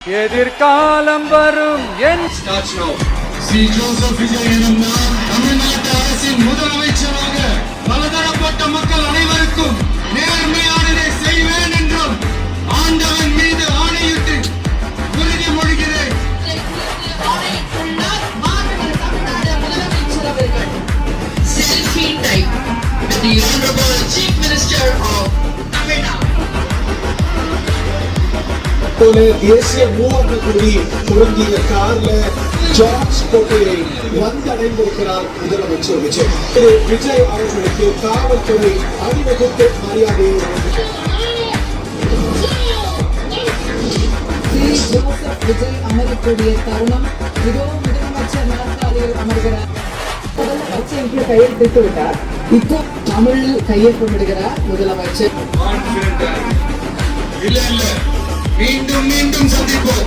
எதிர்காலம் வரும் என் ஜோசப் விஜய் எனும் தமிழ்நாட்டு அரசின் முதலமைச்சராக பலதரப்பட்ட மக்கள் அனைவருக்கும் நேர்மையானதை செய்வேன் என்றும் ஆண்டவன் மீது ஆணையிட்டு உறுதிமொழிகிறேன். The Honorable Chief Minister of Tamil Nadu. தேசிய மூவர்ண கொடி தொடங்கிய கார்ல ஜார்ஜ் கோட்டையை வந்தடைந்திருக்கிறார் முதலமைச்சர் விஜய். விஜய் அவர்களுக்கு காவல்துறை அணிவகுப்பு மரியாதையை ஜோசப் விஜய் அமரக்கூடிய தருணம் இதோ முதலமைச்சர் நாற்காலியில் அமர்கிறார். முதலமைச்சர் கையெழுத்திட்டு விட்டார். இப்போ தமிழில் கையொப்பமிடுகிறார் முதலமைச்சர். இல்ல மீண்டும் சந்திப்போம்.